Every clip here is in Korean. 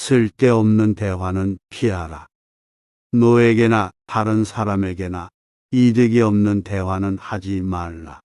쓸데없는 대화는 피하라. 너에게나 다른 사람에게나 이득이 없는 대화는 하지 말라.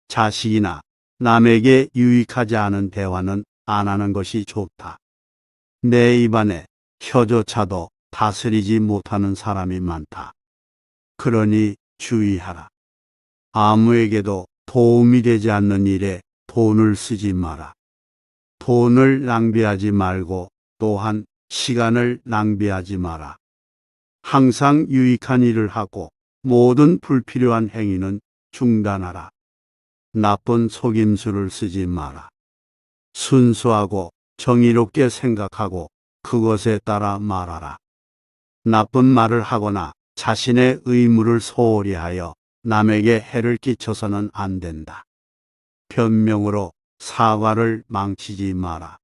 자식이나 남에게 유익하지 않은 대화는 안 하는 것이 좋다. 내 입안에 혀조차도 다스리지 못하는 사람이 많다. 그러니 주의하라. 아무에게도 도움이 되지 않는 일에 돈을 쓰지 마라. 돈을 낭비하지 말고 또한 시간을 낭비하지 마라. 항상 유익한 일을 하고 모든 불필요한 행위는 중단하라. 나쁜 속임수를 쓰지 마라. 순수하고 정의롭게 생각하고 그것에 따라 말하라. 나쁜 말을 하거나 자신의 의무를 소홀히 하여 남에게 해를 끼쳐서는 안 된다. 변명으로 사과를 망치지 마라.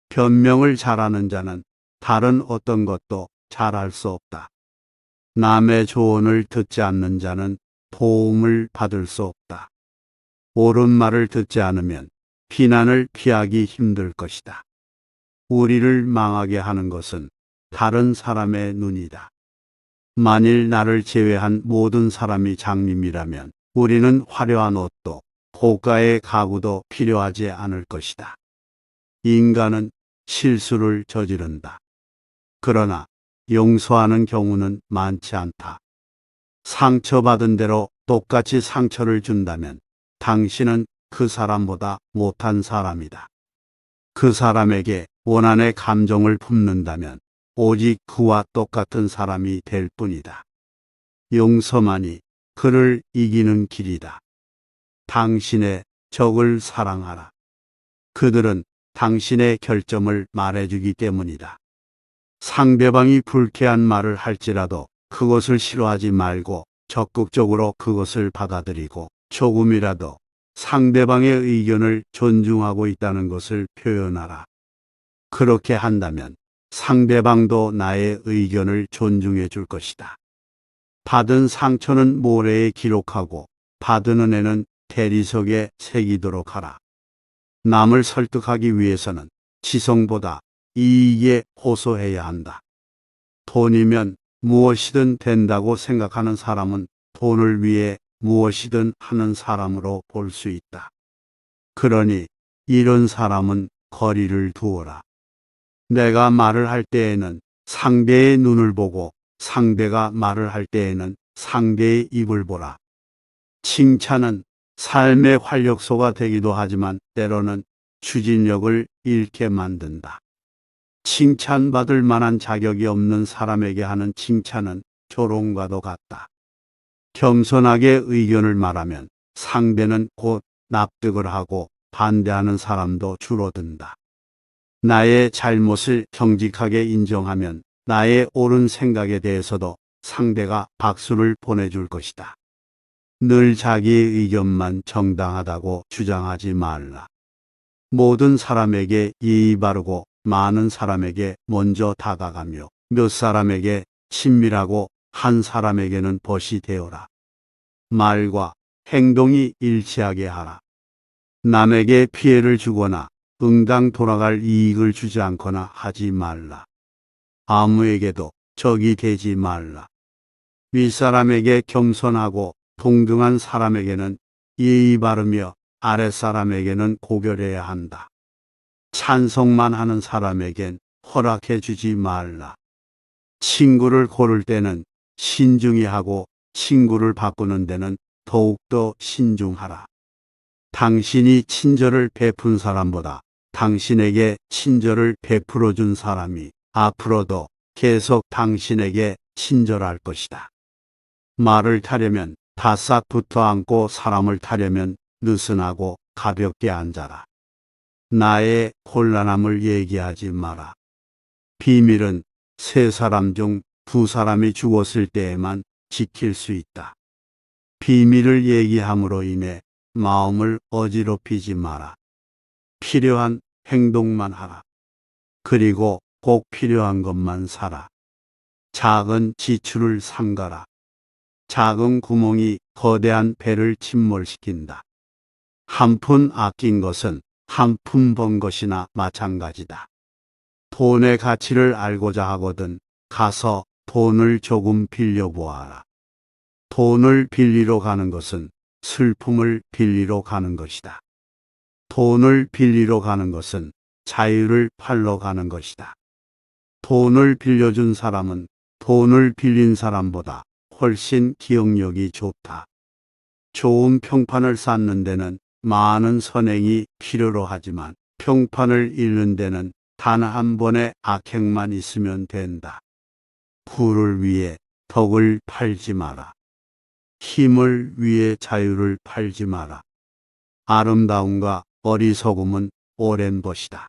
변명을 잘하는 자는 다른 어떤 것도 잘할 수 없다. 남의 조언을 듣지 않는 자는 도움을 받을 수 없다. 옳은 말을 듣지 않으면 비난을 피하기 힘들 것이다. 우리를 망하게 하는 것은 다른 사람의 눈이다. 만일 나를 제외한 모든 사람이 장님이라면 우리는 화려한 옷도 고가의 가구도 필요하지 않을 것이다. 인간은 실수를 저지른다. 그러나 용서하는 경우는 많지 않다. 상처받은 대로 똑같이 상처를 준다면 당신은 그 사람보다 못한 사람이다. 그 사람에게 원한의 감정을 품는다면 오직 그와 똑같은 사람이 될 뿐이다. 용서만이 그를 이기는 길이다. 당신의 적을 사랑하라. 그들은 당신의 결점을 말해주기 때문이다. 상대방이 불쾌한 말을 할지라도 그것을 싫어하지 말고 적극적으로 그것을 받아들이고 조금이라도 상대방의 의견을 존중하고 있다는 것을 표현하라. 그렇게 한다면 상대방도 나의 의견을 존중해 줄 것이다. 받은 상처는 모래에 기록하고 받은 은혜는 대리석에 새기도록 하라. 남을 설득하기 위해서는 지성보다 이익에 호소해야 한다. 돈이면 무엇이든 된다고 생각하는 사람은 돈을 위해 무엇이든 하는 사람으로 볼 수 있다. 그러니 이런 사람은 거리를 두어라. 내가 말을 할 때에는 상대의 눈을 보고 상대가 말을 할 때에는 상대의 입을 보라. 칭찬은 삶의 활력소가 되기도 하지만 때로는 추진력을 잃게 만든다. 칭찬받을 만한 자격이 없는 사람에게 하는 칭찬은 조롱과도 같다. 겸손하게 의견을 말하면 상대는 곧 납득을 하고 반대하는 사람도 줄어든다. 나의 잘못을 정직하게 인정하면 나의 옳은 생각에 대해서도 상대가 박수를 보내줄 것이다. 늘 자기의 의견만 정당하다고 주장하지 말라. 모든 사람에게 예의 바르고 많은 사람에게 먼저 다가가며 몇 사람에게 친밀하고 한 사람에게는 벗이 되어라. 말과 행동이 일치하게 하라. 남에게 피해를 주거나 응당 돌아갈 이익을 주지 않거나 하지 말라. 아무에게도 적이 되지 말라. 윗사람에게 겸손하고 동등한 사람에게는 예의 바르며 아랫사람에게는 고결해야 한다. 찬성만 하는 사람에겐 허락해 주지 말라. 친구를 고를 때는 신중히 하고 친구를 바꾸는 데는 더욱더 신중하라. 당신이 친절을 베푼 사람보다 당신에게 친절을 베풀어 준 사람이 앞으로도 계속 당신에게 친절할 것이다. 말을 타려면 바싹 붙어 앉고 사람을 타려면 느슨하고 가볍게 앉아라. 나의 곤란함을 얘기하지 마라. 비밀은 세 사람 중 두 사람이 죽었을 때에만 지킬 수 있다. 비밀을 얘기함으로 인해 마음을 어지럽히지 마라. 필요한 행동만 하라. 그리고 꼭 필요한 것만 사라. 작은 지출을 삼가라. 작은 구멍이 거대한 배를 침몰시킨다. 한 푼 아낀 것은 한 푼 번 것이나 마찬가지다. 돈의 가치를 알고자 하거든 가서 돈을 조금 빌려보아라. 돈을 빌리러 가는 것은 슬픔을 빌리러 가는 것이다. 돈을 빌리러 가는 것은 자유를 팔러 가는 것이다. 돈을 빌려준 사람은 돈을 빌린 사람보다 훨씬 기억력이 좋다. 좋은 평판을 쌓는 데는 많은 선행이 필요로 하지만 평판을 잃는 데는 단 한 번의 악행만 있으면 된다. 부를 위해 덕을 팔지 마라. 힘을 위해 자유를 팔지 마라. 아름다움과 어리석음은 오랜 것이다.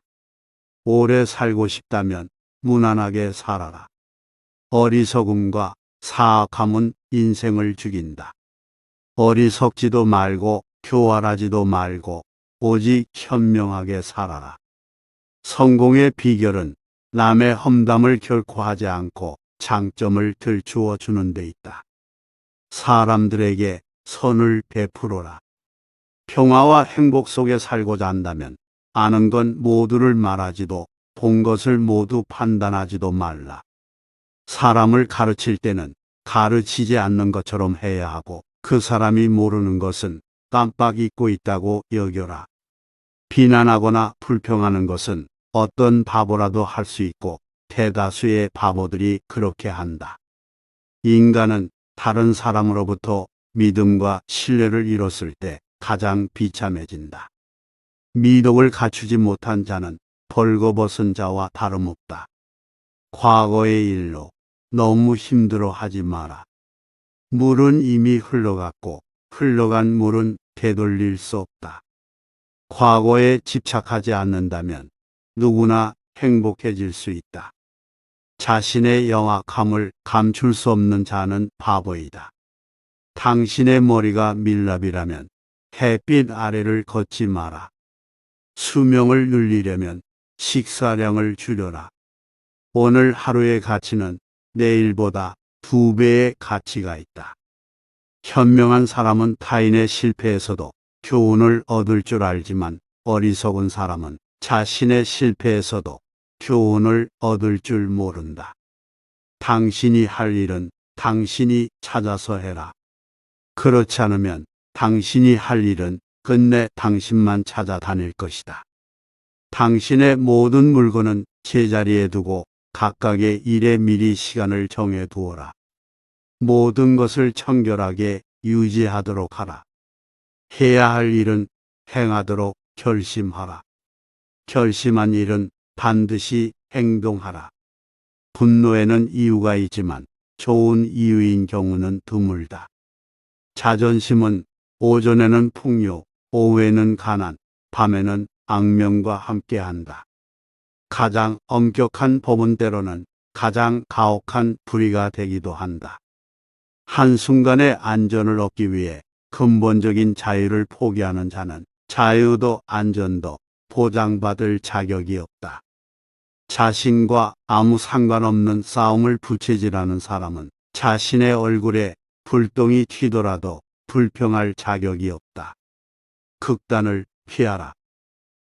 오래 살고 싶다면 무난하게 살아라. 어리석음과 사악함은 인생을 죽인다. 어리석지도 말고 교활하지도 말고 오직 현명하게 살아라. 성공의 비결은 남의 험담을 결코 하지 않고 장점을 들추어 주는 데 있다. 사람들에게 선을 베풀어라. 평화와 행복 속에 살고자 한다면 아는 건 모두를 말하지도 본 것을 모두 판단하지도 말라. 사람을 가르칠 때는 가르치지 않는 것처럼 해야 하고 그 사람이 모르는 것은 깜빡 잊고 있다고 여겨라. 비난하거나 불평하는 것은 어떤 바보라도 할 수 있고 대다수의 바보들이 그렇게 한다. 인간은 다른 사람으로부터 믿음과 신뢰를 잃었을 때 가장 비참해진다. 미덕을 갖추지 못한 자는 벌거벗은 자와 다름없다. 과거의 일로 너무 힘들어 하지 마라. 물은 이미 흘러갔고 흘러간 물은 되돌릴 수 없다. 과거에 집착하지 않는다면 누구나 행복해질 수 있다. 자신의 영악함을 감출 수 없는 자는 바보이다. 당신의 머리가 밀랍이라면 햇빛 아래를 걷지 마라. 수명을 늘리려면 식사량을 줄여라. 오늘 하루의 가치는 내일보다 2배의 가치가 있다. 현명한 사람은 타인의 실패에서도 교훈을 얻을 줄 알지만 어리석은 사람은 자신의 실패에서도 교훈을 얻을 줄 모른다. 당신이 할 일은 당신이 찾아서 해라. 그렇지 않으면 당신이 할 일은 끝내 당신만 찾아다닐 것이다. 당신의 모든 물건은 제자리에 두고 각각의 일에 미리 시간을 정해 두어라. 모든 것을 청결하게 유지하도록 하라. 해야 할 일은 행하도록 결심하라. 결심한 일은 반드시 행동하라. 분노에는 이유가 있지만 좋은 이유인 경우는 드물다. 자존심은 오전에는 풍요, 오후에는 가난, 밤에는 악명과 함께한다. 가장 엄격한 법은 때로는 가장 가혹한 불의가 되기도 한다. 한순간의 안전을 얻기 위해 근본적인 자유를 포기하는 자는 자유도 안전도 보장받을 자격이 없다. 자신과 아무 상관없는 싸움을 부채질하는 사람은 자신의 얼굴에 불똥이 튀더라도 불평할 자격이 없다. 극단을 피하라.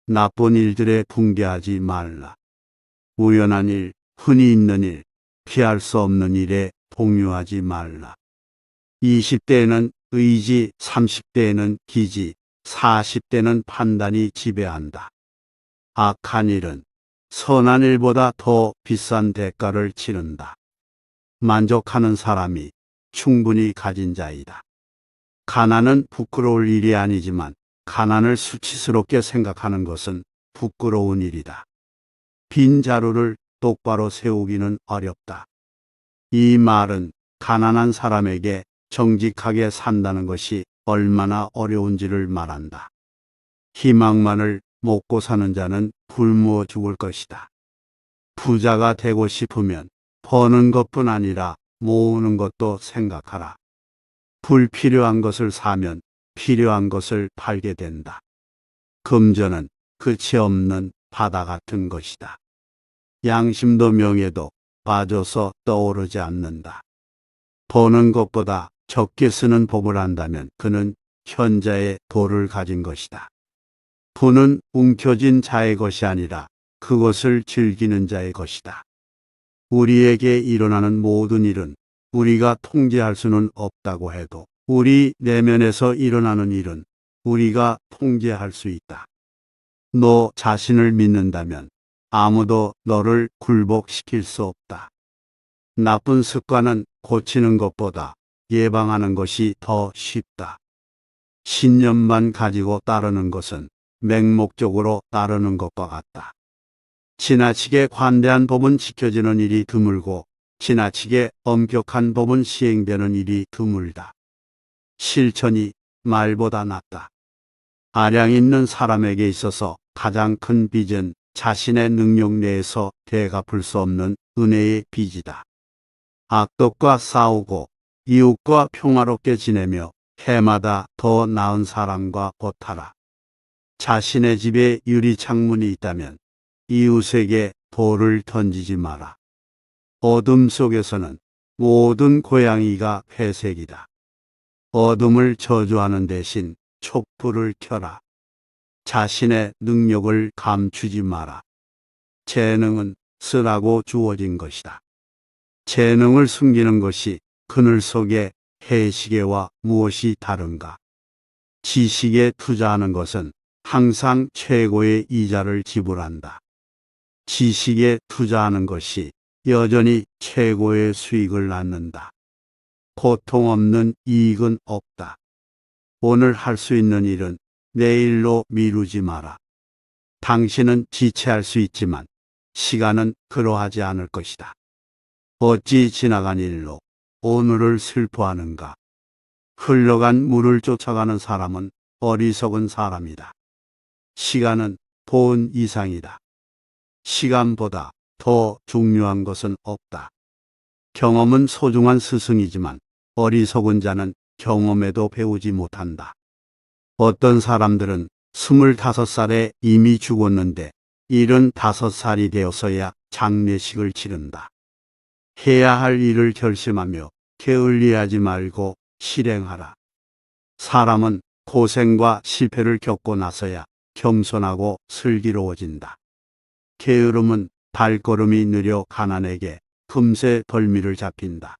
나쁜 일들에 붕괴하지 말라. 우연한 일, 흔히 있는 일, 피할 수 없는 일에 동요하지 말라. 20대에는 의지, 30대에는 기지, 40대는 판단이 지배한다. 악한 일은 선한 일보다 더 비싼 대가를 치른다. 만족하는 사람이 충분히 가진 자이다. 가난은 부끄러울 일이 아니지만 가난을 수치스럽게 생각하는 것은 부끄러운 일이다. 빈 자루를 똑바로 세우기는 어렵다. 이 말은 가난한 사람에게 정직하게 산다는 것이 얼마나 어려운지를 말한다. 희망만을 먹고 사는 자는 굶어 죽을 것이다. 부자가 되고 싶으면 버는 것뿐 아니라 모으는 것도 생각하라. 불필요한 것을 사면 필요한 것을 팔게 된다. 금전은 끝이 없는 바다 같은 것이다. 양심도 명예도 빠져서 떠오르지 않는다. 버는 것보다 적게 쓰는 법을 안다면 그는 현자의 도를 가진 것이다. 부는 움켜쥔 자의 것이 아니라 그것을 즐기는 자의 것이다. 우리에게 일어나는 모든 일은 우리가 통제할 수는 없다고 해도 우리 내면에서 일어나는 일은 우리가 통제할 수 있다. 너 자신을 믿는다면 아무도 너를 굴복시킬 수 없다. 나쁜 습관은 고치는 것보다 예방하는 것이 더 쉽다. 신념만 가지고 따르는 것은 맹목적으로 따르는 것과 같다. 지나치게 관대한 법은 지켜지는 일이 드물고 지나치게 엄격한 법은 시행되는 일이 드물다. 실천이 말보다 낫다. 아량 있는 사람에게 있어서 가장 큰 빚은 자신의 능력 내에서 되갚을 수 없는 은혜의 빚이다. 악독과 싸우고 이웃과 평화롭게 지내며 해마다 더 나은 사람과 겉하라. 자신의 집에 유리창문이 있다면 이웃에게 돌을 던지지 마라. 어둠 속에서는 모든 고양이가 회색이다. 어둠을 저주하는 대신 촛불을 켜라. 자신의 능력을 감추지 마라. 재능은 쓰라고 주어진 것이다. 재능을 숨기는 것이 그늘 속의 해시계와 무엇이 다른가? 지식에 투자하는 것은 항상 최고의 이자를 지불한다. 지식에 투자하는 것이 여전히 최고의 수익을 낳는다. 고통 없는 이익은 없다. 오늘 할 수 있는 일은 내일로 미루지 마라. 당신은 지체할 수 있지만 시간은 그러하지 않을 것이다. 어찌 지나간 일로 오늘을 슬퍼하는가? 흘러간 물을 쫓아가는 사람은 어리석은 사람이다. 시간은 돈 이상이다. 시간보다 더 중요한 것은 없다. 경험은 소중한 스승이지만 어리석은 자는 경험에도 배우지 못한다. 어떤 사람들은 25살에 이미 죽었는데 75살이 되어서야 장례식을 치른다. 해야 할 일을 결심하며 게을리하지 말고 실행하라. 사람은 고생과 실패를 겪고 나서야 겸손하고 슬기로워진다. 게으름은 발걸음이 느려 가난에게 금세 벌미를 잡힌다.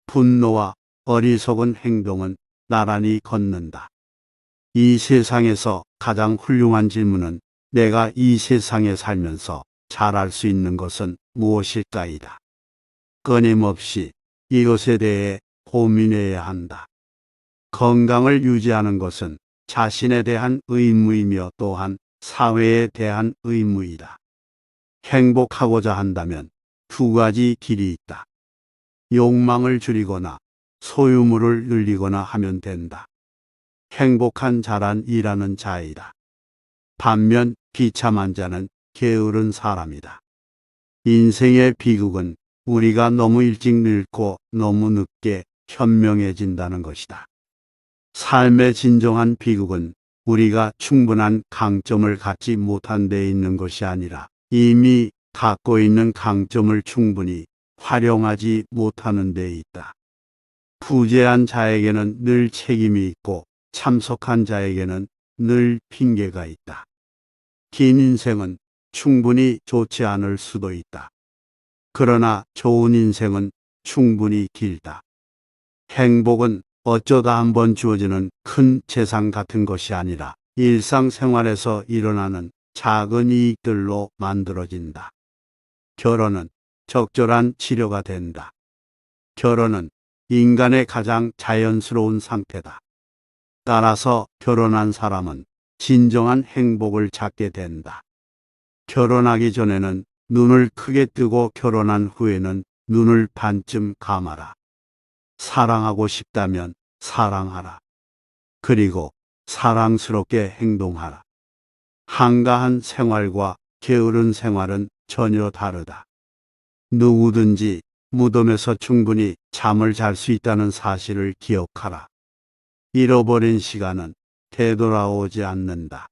분노와 어리석은 행동은 나란히 걷는다. 이 세상에서 가장 훌륭한 질문은 내가 이 세상에 살면서 잘할 수 있는 것은 무엇일까이다. 끊임없이 이것에 대해 고민해야 한다. 건강을 유지하는 것은 자신에 대한 의무이며 또한 사회에 대한 의무이다. 행복하고자 한다면 두 가지 길이 있다. 욕망을 줄이거나 소유물을 늘리거나 하면 된다. 행복한 자란 일하는 자이다. 반면 비참한 자는 게으른 사람이다. 인생의 비극은 우리가 너무 일찍 늙고 너무 늦게 현명해진다는 것이다. 삶의 진정한 비극은 우리가 충분한 강점을 갖지 못한 데 있는 것이 아니라 이미 갖고 있는 강점을 충분히 활용하지 못하는 데 있다. 부재한 자에게는 늘 책임이 있고 참석한 자에게는 늘 핑계가 있다. 긴 인생은 충분히 좋지 않을 수도 있다. 그러나 좋은 인생은 충분히 길다. 행복은 어쩌다 한번 주어지는 큰 재산 같은 것이 아니라 일상생활에서 일어나는 작은 이익들로 만들어진다. 결혼은 적절한 치료가 된다. 결혼은 인간의 가장 자연스러운 상태다. 따라서 결혼한 사람은 진정한 행복을 찾게 된다. 결혼하기 전에는 눈을 크게 뜨고 결혼한 후에는 눈을 반쯤 감아라. 사랑하고 싶다면 사랑하라. 그리고 사랑스럽게 행동하라. 한가한 생활과 게으른 생활은 전혀 다르다. 누구든지 무덤에서 충분히 잠을 잘 수 있다는 사실을 기억하라. 잃어버린 시간은 되돌아오지 않는다.